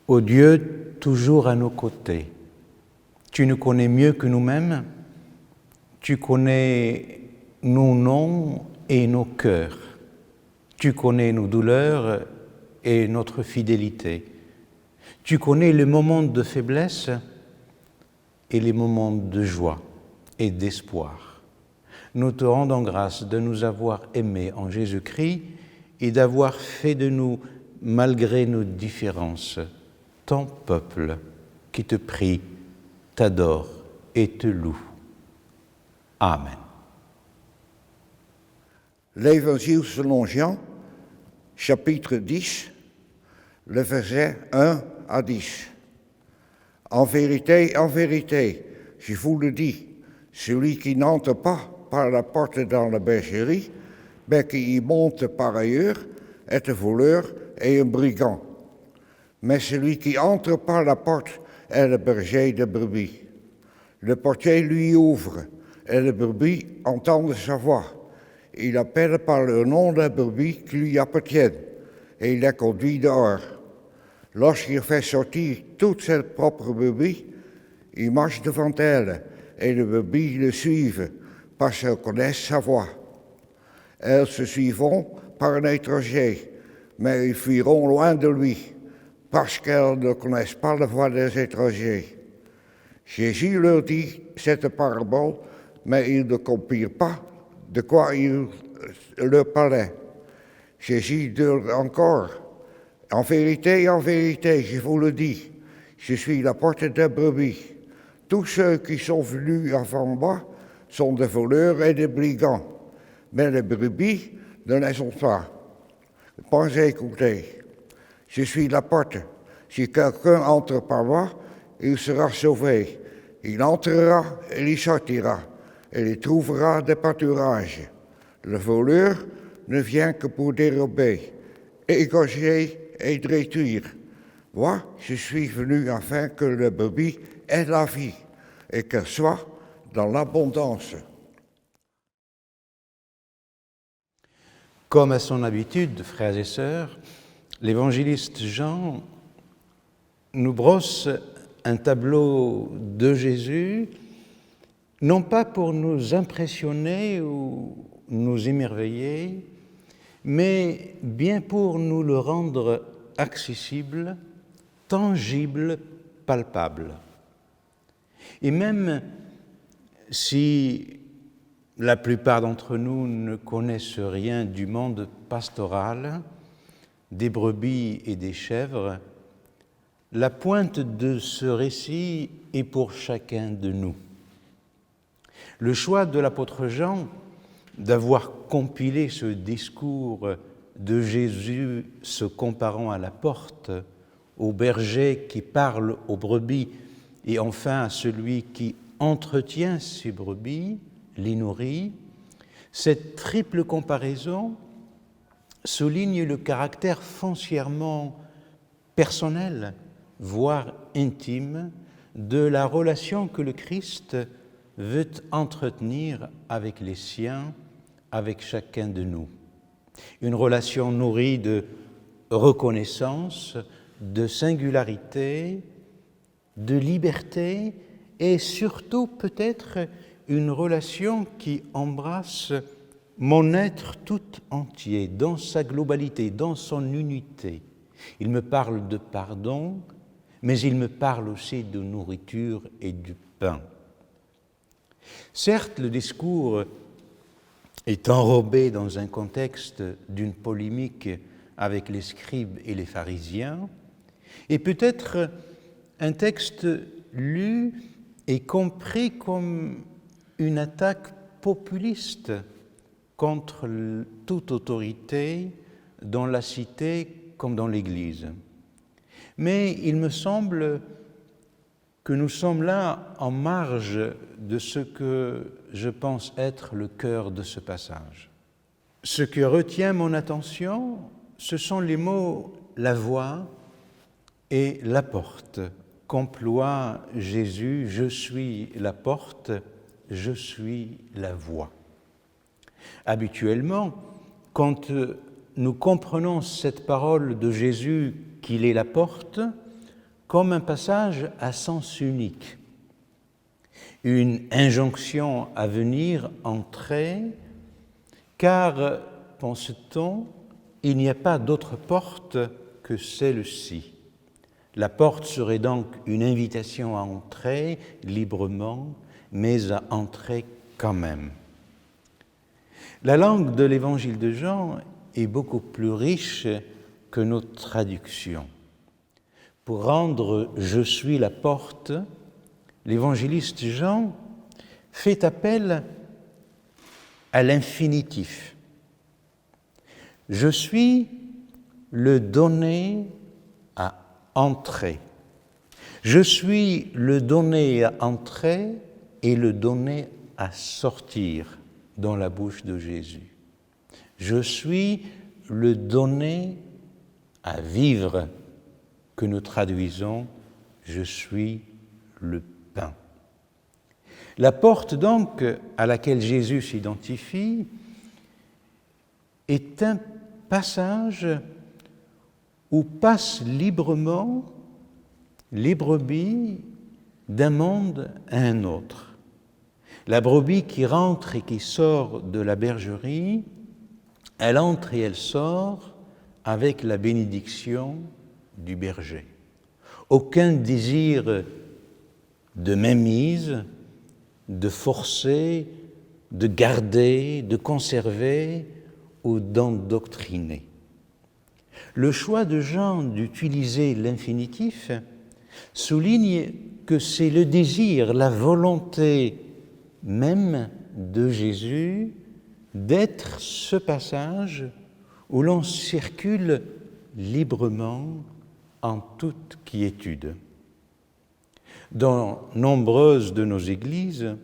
Ô Dieu, toujours à nos côtés, tu nous connais mieux que nous-mêmes, tu connais nos noms et nos cœurs, tu connais nos douleurs et notre fidélité, tu connais les moments de faiblesse et les moments de joie et d'espoir. Nous te rendons grâce de nous avoir aimés en Jésus-Christ et d'avoir fait de nous, malgré nos différences, ton peuple qui te prie, t'adore et te loue. Amen. L'Évangile selon Jean, chapitre 10, le verset 1 à 10. En vérité, je vous le dis, celui qui n'entre pas par la porte dans la bergerie, mais qui y monte par ailleurs, est un voleur et un brigand. Mais celui qui entre par la porte est le berger de brebis. Le portier lui ouvre, et les brebis entendent sa voix. Il appelle par le nom des brebis qui lui appartiennent, et il les conduit dehors. Lorsqu'il fait sortir toutes ses propres brebis, il marche devant elles, et les brebis le suivent, parce qu'elles connaissent sa voix. Elles se suivront par un étranger, mais ils fuiront loin de lui, parce qu'elles ne connaissent pas la voix des étrangers. Jésus leur dit cette parabole, mais ils ne comprirent pas de quoi il leur parlait. Jésus dit encore, en vérité, je vous le dis, je suis la porte des brebis. Tous ceux qui sont venus avant moi sont des voleurs et des brigands, mais les brebis ne les sont pas. Pensez, écoutez, je suis la porte. Si quelqu'un entre par moi, il sera sauvé. Il entrera et il sortira, et il trouvera des pâturages. Le voleur ne vient que pour dérober, égorger et détruire. Moi, je suis venu afin que le brebis ait la vie, et qu'elle soit dans l'abondance. Comme à son habitude, frères et sœurs, l'évangéliste Jean nous brosse un tableau de Jésus, non pas pour nous impressionner ou nous émerveiller, mais bien pour nous le rendre accessible, tangible, palpable. Et même si la plupart d'entre nous ne connaissent rien du monde pastoral, des brebis et des chèvres, la pointe de ce récit est pour chacun de nous. Le choix de l'apôtre Jean d'avoir compilé ce discours de Jésus se comparant à la porte, au berger qui parle aux brebis et enfin à celui qui entretient ces brebis, les nourrit, cette triple comparaison souligne le caractère foncièrement personnel, voire intime, de la relation que le Christ veut entretenir avec les siens, avec chacun de nous. Une relation nourrie de reconnaissance, de singularité, de liberté et surtout peut-être une relation qui embrasse mon être tout entier, dans sa globalité, dans son unité. Il me parle de pardon, mais il me parle aussi de nourriture et du pain. Certes, le discours est enrobé dans un contexte d'une polémique avec les scribes et les pharisiens, et peut-être un texte lu et compris comme une attaque populiste contre toute autorité dans la cité comme dans l'Église. Mais il me semble que nous sommes là en marge de ce que je pense être le cœur de ce passage. Ce qui retient mon attention, ce sont les mots « la voie » et « la porte » qu'emploie Jésus. « Je suis la porte, je suis la voie ». Habituellement, quand nous comprenons cette parole de Jésus qu'il est la porte comme un passage à sens unique, une injonction à venir entrer, car, pense-t-on, il n'y a pas d'autre porte que celle-ci. La porte serait donc une invitation à entrer librement, mais à entrer quand même. La langue de l'évangile de Jean est beaucoup plus riche que nos traductions. Pour rendre « je suis la porte », l'évangéliste Jean fait appel à l'infinitif. Je suis le donné à entrer. Je suis le donné à entrer et le donné à sortir dans la bouche de Jésus. Je suis le donné à vivre, que nous traduisons « je suis le pain ». La porte donc à laquelle Jésus s'identifie est un passage où passent librement les brebis d'un monde à un autre. La brebis qui rentre et qui sort de la bergerie, elle entre et elle sort avec la bénédiction du berger. Aucun désir de mainmise, de forcer, de garder, de conserver ou d'endoctriner. Le choix de Jean d'utiliser l'infinitif souligne que c'est le désir, la volonté même de Jésus d'être ce passage où l'on circule librement en toute quiétude. Dans nombreuses de nos églises,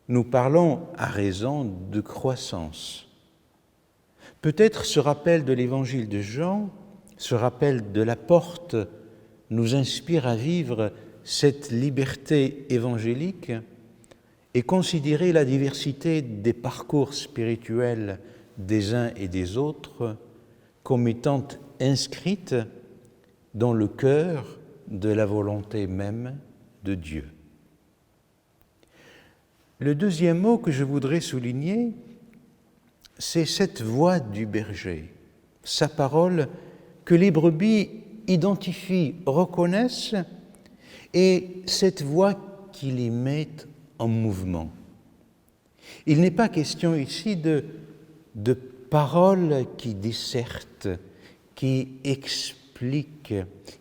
nous parlons à raison de croissance. Peut-être ce rappel de l'évangile de Jean, ce rappel de la porte, nous inspire à vivre cette liberté évangélique et considérer la diversité des parcours spirituels des uns et des autres comme étant inscrite dans le cœur de la volonté même de Dieu. Le deuxième mot que je voudrais souligner, c'est cette voix du berger, sa parole que les brebis identifient, reconnaissent, et cette voix qui les met en mouvement. Il n'est pas question ici de paroles qui dissertent, qui expliquent,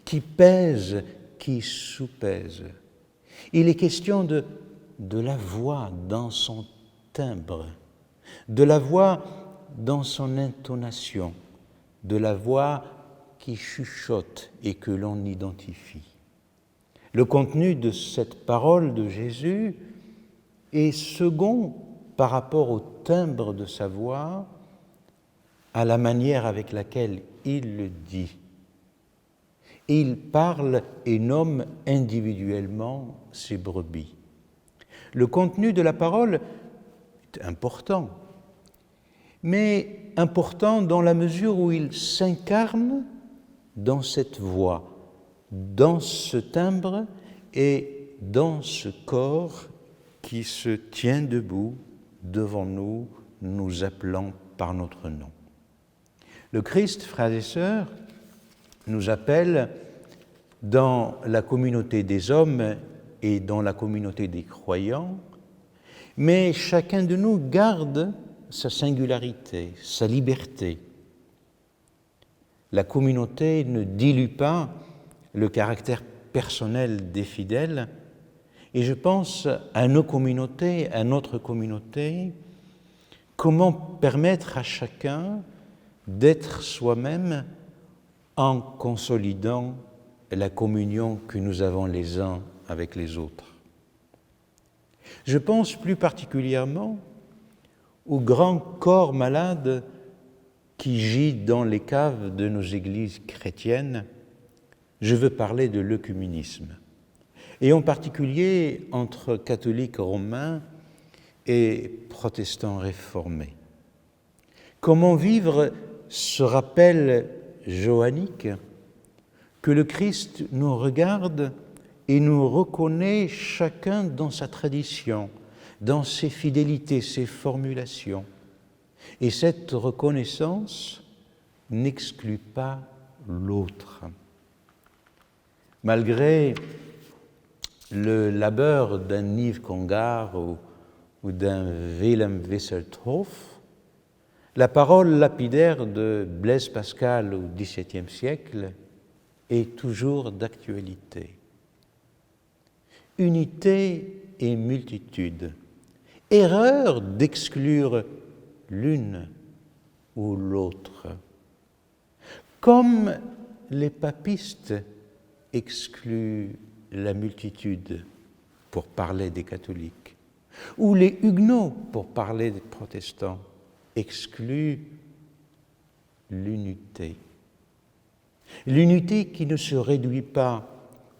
qui pèsent, qui soupèsent. Il est question de la voix dans son timbre, de la voix dans son intonation, de la voix qui chuchote et que l'on identifie. Le contenu de cette parole de Jésus est second par rapport au timbre de sa voix, à la manière avec laquelle il le dit. Il parle et nomme individuellement ses brebis. Le contenu de la parole est important, mais important dans la mesure où il s'incarne dans cette voix, dans ce timbre et dans ce corps qui se tient debout devant nous, nous appelant par notre nom. Le Christ, frères et sœurs, nous appelle dans la communauté des hommes et dans la communauté des croyants, mais chacun de nous garde sa singularité, sa liberté. La communauté ne dilue pas le caractère personnel des fidèles, et je pense à nos communautés, à notre communauté, comment permettre à chacun d'être soi-même en consolidant la communion que nous avons les uns avec les autres. Je pense plus particulièrement au grand corps malade qui gît dans les caves de nos églises chrétiennes. Je veux parler de l'œcuménisme, et en particulier entre catholiques romains et protestants réformés. Comment vivre ce rappel johannique que le Christ nous regarde et nous reconnaît chacun dans sa tradition, dans ses fidélités, ses formulations. Et cette reconnaissance n'exclut pas l'autre. Malgré le labeur d'un Yves Congar ou d'un Wilhelm Wisselthoff, la parole lapidaire de Blaise Pascal au XVIIe siècle est toujours d'actualité. Unité et multitude. Erreur d'exclure l'une ou l'autre. Comme les papistes excluent la multitude pour parler des catholiques, ou les huguenots, pour parler des protestants, excluent l'unité. L'unité qui ne se réduit pas,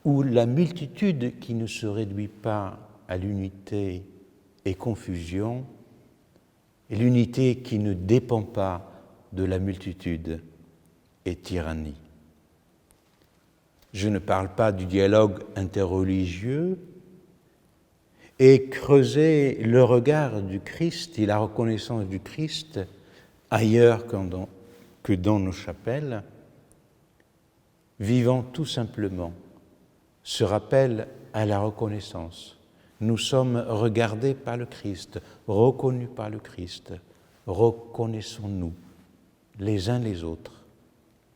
ou la multitude qui ne se réduit pas à l'unité et confusion, et l'unité qui ne dépend pas de la multitude et tyrannie. Je ne parle pas du dialogue interreligieux, et creuser le regard du Christ et la reconnaissance du Christ ailleurs que dans nos chapelles, vivant tout simplement ce rappel à la reconnaissance. Nous sommes regardés par le Christ, reconnus par le Christ. Reconnaissons-nous les uns les autres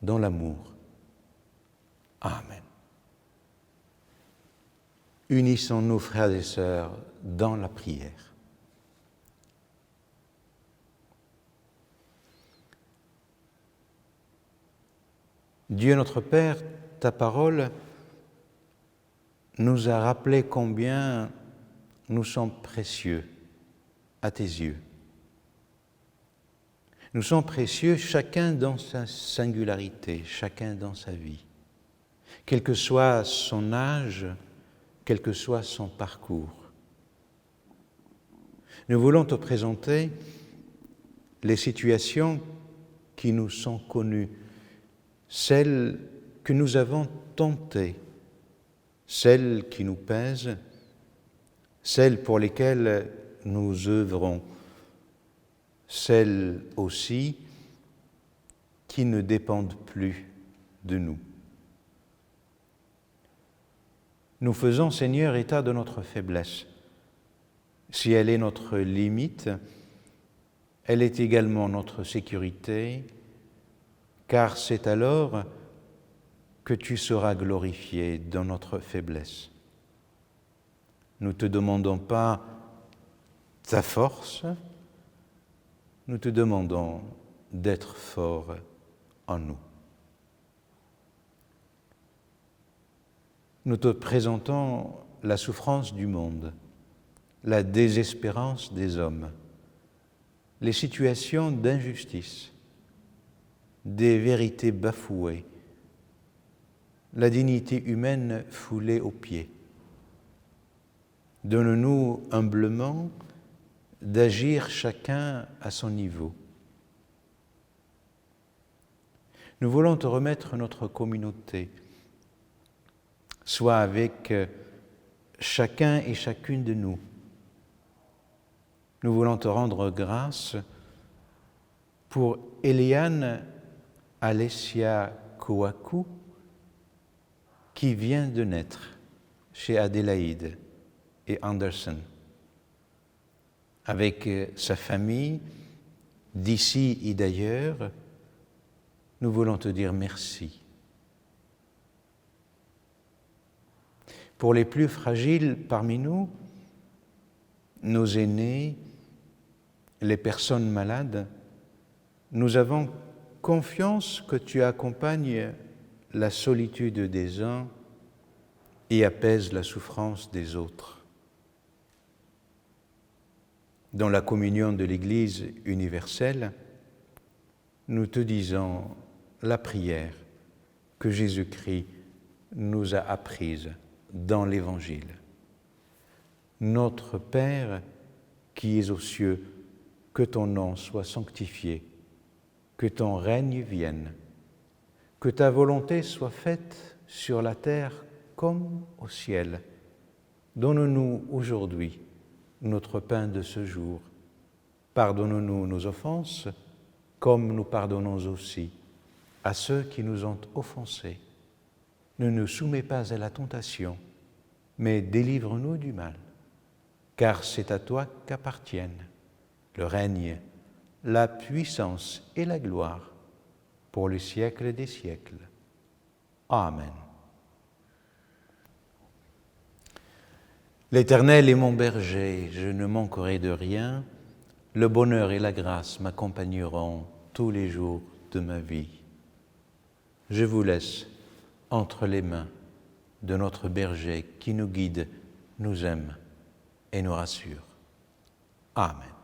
dans l'amour. Amen. Unissons-nous, frères et sœurs, dans la prière. Dieu notre Père, ta parole nous a rappelé combien nous sommes précieux à tes yeux. Nous sommes précieux chacun dans sa singularité, chacun dans sa vie, quel que soit son âge, quel que soit son parcours. Nous voulons te présenter les situations qui nous sont connues, celles que nous avons tentées, celles qui nous pèsent, celles pour lesquelles nous œuvrons, celles aussi qui ne dépendent plus de nous. Nous faisons, Seigneur, état de notre faiblesse. Si elle est notre limite, elle est également notre sécurité, car c'est alors que tu seras glorifié dans notre faiblesse. Nous ne te demandons pas ta force, nous te demandons d'être fort en nous. Nous te présentons la souffrance du monde, la désespérance des hommes, les situations d'injustice, des vérités bafouées, la dignité humaine foulée aux pieds. Donne-nous humblement d'agir chacun à son niveau. Nous voulons te remettre notre communauté, soit avec chacun et chacune de nous. Nous voulons te rendre grâce pour Eliane Alessia Kouakou, qui vient de naître chez Adélaïde et Anderson, avec sa famille, d'ici et d'ailleurs. Nous voulons te dire merci. Pour les plus fragiles parmi nous, nos aînés, les personnes malades, nous avons confiance que tu accompagnes la solitude des uns et apaises la souffrance des autres. Dans la communion de l'Église universelle, nous te disons la prière que Jésus-Christ nous a apprise dans l'Évangile. Notre Père qui es aux cieux, que ton nom soit sanctifié, que ton règne vienne, que ta volonté soit faite sur la terre comme au ciel. Donne-nous aujourd'hui notre pain de ce jour. Pardonne-nous nos offenses, comme nous pardonnons aussi à ceux qui nous ont offensés. Ne nous soumets pas à la tentation, mais délivre-nous du mal, car c'est à toi qu'appartiennent le règne, la puissance et la gloire pour le siècle des siècles. Amen. L'Éternel est mon berger, je ne manquerai de rien. Le bonheur et la grâce m'accompagneront tous les jours de ma vie. Je vous laisse entre les mains de notre berger qui nous guide, nous aime et nous rassure. Amen.